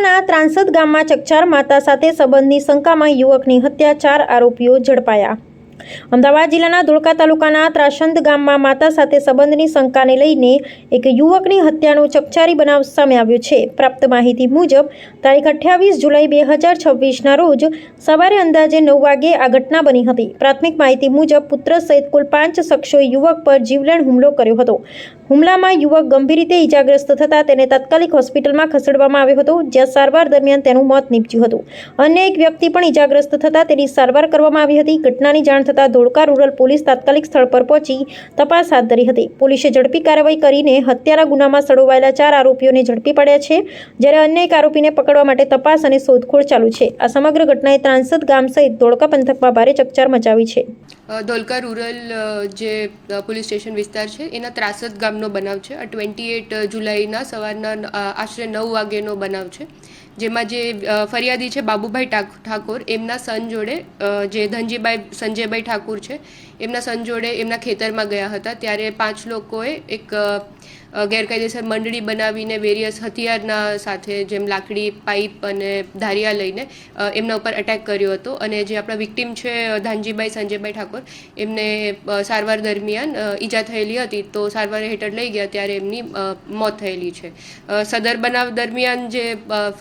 ધોળકાના ત્રાંસદ ગામમાં ચકચાર, માતા સાથે સંબંધની શંકામાં યુવકની હત્યા, 4 આરોપીઓ ઝડપાયા। અમદાવાદ જિલ્લાના ધોળકા તાલુકાના ત્રાંસદ ગામમાં માતા સાથે સંબંધની શંકાને લઈને એક યુવકની હત્યાનો ચકચારી બનાવ સામે આવ્યો છે। પ્રાપ્ત માહિતી મુજબ તારીખ 28 જુલાઈ 2026ના રોજ સવારે અંદાજે 9 વાગે આ ઘટના બની હતી। પ્રાથમિક માહિતી મુજબ પુત્ર સહિત કુલ 5 શખ્સોએ યુવક પર જીવલેણ હુમલો કર્યો હતો। હુમલામાં યુવક ગંભીર રીતે ઇજાગ્રસ્ત થતાં તેને તાત્કાલિક હોસ્પિટલમાં ખસેડવામાં આવ્યો હતો, જ્યાં સારવાર દરમિયાન તેનું મોત નીપજ્યું હતું। અન્ય એક વ્યક્તિ પણ ઇજાગ્રસ્ત થતાં તેની સારવાર કરવામાં આવી હતી। ઘટનાની જાણ થતાં ધોળકા રૂરલ પોલીસ તાત્કાલિક સ્થળ પર પહોંચી તપાસ હાથ ધરી હતી। પોલીસે ઝડપી કાર્યવાહી કરીને હત્યાના ગુનામાં સંડોવાયેલા 4 આરોપીઓને ઝડપી પાડ્યા છે, જ્યારે અન્ય એક આરોપીને પકડવા માટે તપાસ અને શોધખોળ ચાલુ છે। આ સમગ્ર ઘટનાએ ત્રાંસદ ગામ સહિત ધોળકા પંથકમાં ભારે ચકચાર મચાવી છે। ધોળકા રૂરલ જે પોલીસ સ્ટેશન વિસ્તાર છે એના ત્રાસદ ગામનો બનાવ છે। આ 28 જુલાઈના સવારના આશરે 9 વાગ્યેનો બનાવ છે, જેમાં જે ફરિયાદી છે બાબુભાઈ ઠાકોર, એમના સન જોડે જે ધનજીભાઈ સંજયભાઈ ઠાકોર છે એમના સન જોડે એમના ખેતરમાં ગયા હતા। ત્યારે 5 લોકોએ એક ગેરકાયદેસર મંડળી બનાવીને વેરિયસ હથિયારના સાથે જેમ લાકડી, પાઇપ અને ધારિયા લઈને એમના ઉપર અટેક કર્યો હતો। અને જે આપણા વિક્ટિમ છે ધનજીભાઈ સંજયભાઈ ઠાકોર, એમને સારવાર દરમિયાન ઈજા થયેલી હતી, તો સારવાર હેઠળ લઈ ગયા ત્યારે એમની મોત થયેલી છે। સદર બનાવ દરમિયાન જે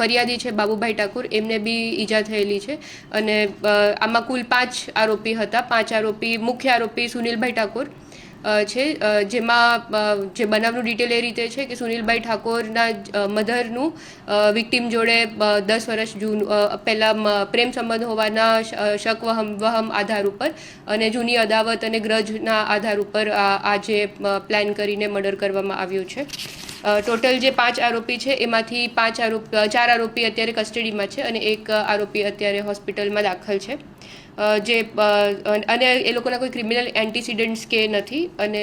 ફરિયાદી છે બાબુભાઈ ઠાકોર, એમને બી ઈજા થયેલી છે। અને આમાં કુલ 5 આરોપી હતા। 5 આરોપી, મુખ્ય આરોપી સુનિલભાઈ ઠાકોર છે, જેમાં જે બનાવનું ડિટેલ એ રીતે છે કે સુનિલભાઈ ઠાકોરના મધરનું વિક્ટિમ જોડે 10 વર્ષ પહેલાં પ્રેમ સંબંધ હોવાના શક વહમ આધાર ઉપર અને જૂની અદાવત અને ગ્રજના આધાર ઉપર આ જે પ્લાન કરીને મર્ડર કરવામાં આવ્યું છે। ટોટલ જે 5 આરોપી છે એમાંથી 4 આરોપી અત્યારે કસ્ટડીમાં છે અને 1 આરોપી અત્યારે હોસ્પિટલમાં દાખલ છે। અને એ લોકોના કોઈ ક્રિમિનલ એન્ટીસિડન્ટ્સ કે નથી, અને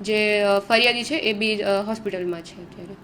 જે ફરિયાદી છે એ બી હોસ્પિટલમાં છે અત્યારે।